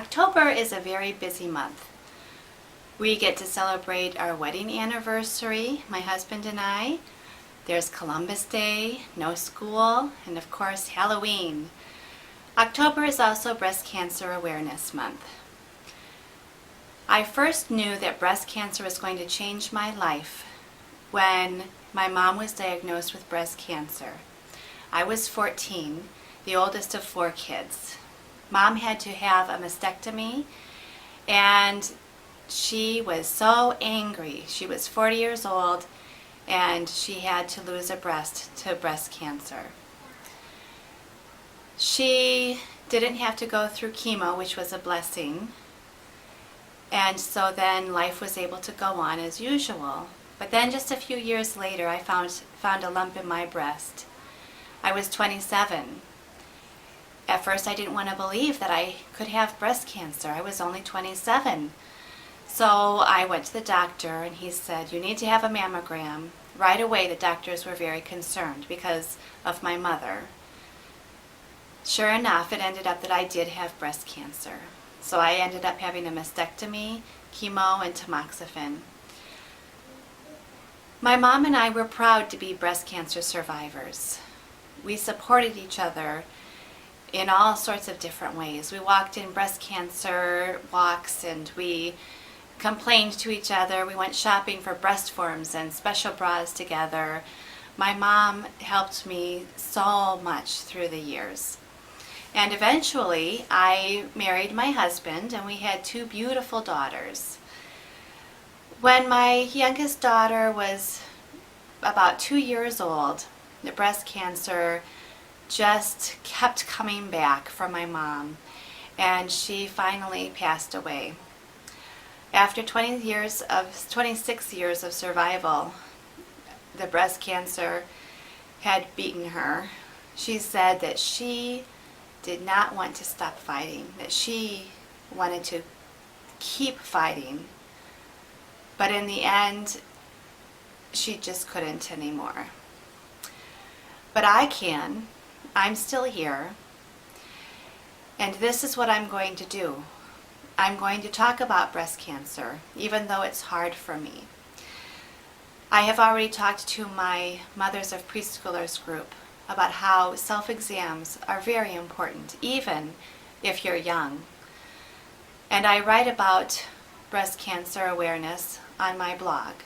October is a very busy month. We get to celebrate our wedding anniversary, my husband and I. There's Columbus Day, no school, and of course Halloween. October is also Breast Cancer Awareness Month. I first knew that breast cancer was going to change my life when my mom was diagnosed with breast cancer. I was 14, the oldest of 4 kids. Mom had to have a mastectomy, and she was so angry. She was 40 years old, and she had to lose a breast to breast cancer. She didn't have to go through chemo, which was a blessing, and so then life was able to go on as usual. But then just a few years later, I found a lump in my breast. I was 27. At first, I didn't want to believe that I could have breast cancer. I was only 27. So I went to the doctor, and he said, "You need to have a mammogram." Right away, the doctors were very concerned because of my mother. Sure enough, it ended up that I did have breast cancer. So I ended up having a mastectomy, chemo, and tamoxifen. My mom and I were proud to be breast cancer survivors. We supported each other in all sorts of different ways. We walked in breast cancer walks, and we complained to each other. We went shopping for breast forms and special bras together. My mom helped me so much through the years. And eventually, I married my husband, and we had 2 beautiful daughters. When my youngest daughter was about 2 years old, the breast cancer just kept coming back for my mom, and she finally passed away. After 26 years of survival, the breast cancer had beaten her. She said that she did not want to stop fighting, that she wanted to keep fighting, but in the end, she just couldn't anymore. But I can. I'm still here, and this is what I'm going to do. I'm going to talk about breast cancer, even though it's hard for me. I have already talked to my Mothers of Preschoolers group about how self-exams are very important, even if you're young. And I write about breast cancer awareness on my blog.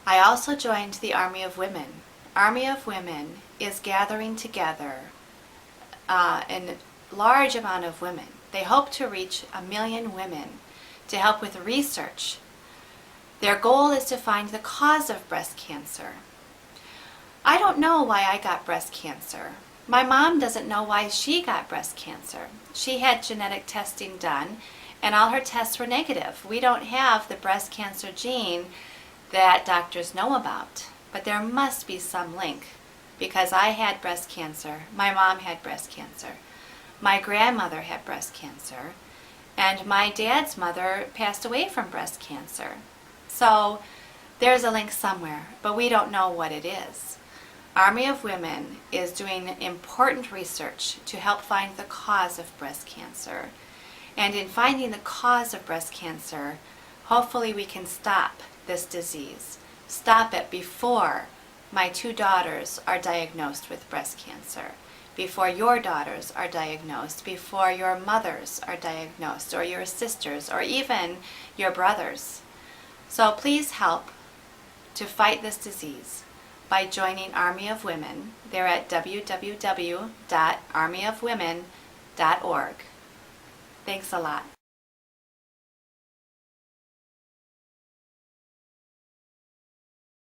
I also joined the Army of Women. Army of Women is gathering together a large amount of women. They hope to reach 1 million women to help with research. Their goal is to find the cause of breast cancer. I don't know why I got breast cancer. My mom doesn't know why she got breast cancer. She had genetic testing done, and all her tests were negative. We don't have the breast cancer gene that doctors know about, but there must be some link, because I had breast cancer, my mom had breast cancer, my grandmother had breast cancer, and my dad's mother passed away from breast cancer. So there's a link somewhere, but we don't know what it is. Army of Women is doing important research to help find the cause of breast cancer. And in finding the cause of breast cancer, hopefully we can stop this disease. Stop it before my 2 daughters are diagnosed with breast cancer, before your daughters are diagnosed, before your mothers are diagnosed, or your sisters, or even your brothers. So please help to fight this disease by joining Army of Women. They're at www.armyofwomen.org. Thanks a lot.